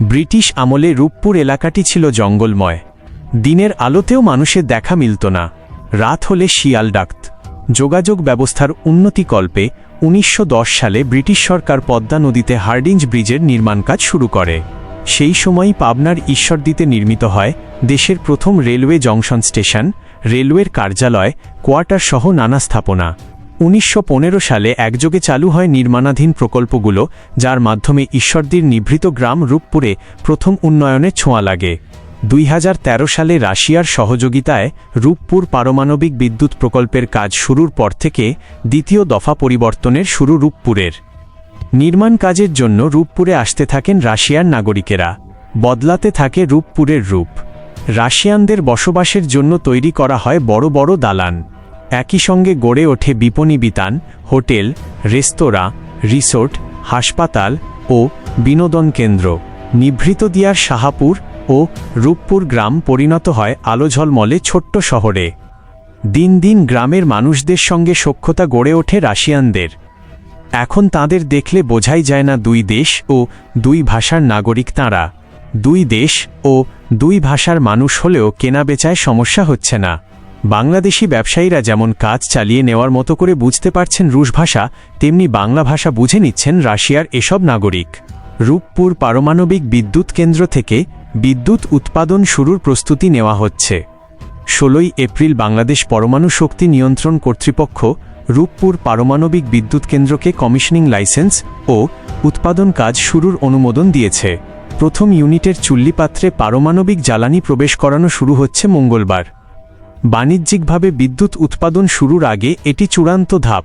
British আমলে রূপপুর এলাকাটি ছিল জঙ্গলময়। দিনের আলোতেও মানুষের দেখা মিলত না, রাত হলে শিয়াল ডাকত। যোগাযোগ ব্যবস্থার উন্নতিকল্পে 1910 সালে ব্রিটিশ সরকার পদ্মা নদীতে হার্ডিঞ্জ ব্রিজের নির্মাণ কাজ শুরু করে। সেই সময়ই পাবনার ঈশ্বরদীতে নির্মিত হয় দেশের প্রথম রেলওয়ে জংশন স্টেশন, রেলওয়ের কার্যালয়, কোয়ার্টার সহ নানা স্থাপনা। 1915 সালে একযোগে চালু হয় নির্মাণাধীন প্রকল্পগুলো, যার মাধ্যমে ঈশ্বরদীর নিভৃত গ্রাম রূপপুরে প্রথম উন্নয়নের ছোঁয়া লাগে। 2013 সালে রাশিয়ার সহযোগিতায় রূপপুর পারমাণবিক বিদ্যুৎ প্রকল্পের কাজ শুরুর পর থেকে দ্বিতীয় দফা পরিবর্তনের শুরু রূপপুরের। নির্মাণ কাজের জন্য রূপপুরে আসতে থাকেন রাশিয়ার নাগরিকেরা, বদলাতে থাকে রূপপুরের রূপ। রাশিয়ানদের বসবাসের জন্য তৈরি করা হয় বড় বড় দালান। একই সঙ্গে গড়ে ওঠে বিপণী বিতান, হোটেল, রেস্তোরাঁ, রিসোর্ট, হাসপাতাল ও বিনোদন কেন্দ্র। নিভৃত দিয়ার শাহাপুর ও রূপপুর গ্রাম পরিণত হয় আলোঝলমলে ছোট্ট শহরে। দিন দিন গ্রামের মানুষদের সঙ্গে সখ্যতা গড়ে ওঠে রাশিয়ানদের। এখন তাঁদের দেখলে বোঝাই যায় না দুই দেশ ও দুই ভাষার নাগরিক তাঁরা। দুই দেশ ও দুই ভাষার মানুষ হলেও কেনাবেচায় সমস্যা হচ্ছে না। বাংলাদেশি ব্যবসায়ীরা যেমন কাজ চালিয়ে নেওয়ার মতো করে বুঝতে পারছেন রুশ ভাষা, তেমনি বাংলা ভাষা বুঝে নিচ্ছেন রাশিয়ার এসব নাগরিক। রূপপুর পারমাণবিক বিদ্যুৎ কেন্দ্র থেকে বিদ্যুৎ উৎপাদন শুরুর প্রস্তুতি নেওয়া হচ্ছে। 16 এপ্রিল বাংলাদেশ পরমাণু শক্তি নিয়ন্ত্রণ কর্তৃপক্ষ রূপপুর পারমাণবিক বিদ্যুৎ কেন্দ্রকে কমিশনিং লাইসেন্স ও উৎপাদন কাজ শুরুর অনুমোদন দিয়েছে। প্রথম ইউনিটের চুল্লিপাত্রে পারমাণবিক জ্বালানি প্রবেশ করানো শুরু হচ্ছে মঙ্গলবার। বাণিজ্যিকভাবে বিদ্যুৎ উৎপাদন শুরুর আগে এটি চূড়ান্ত ধাপ।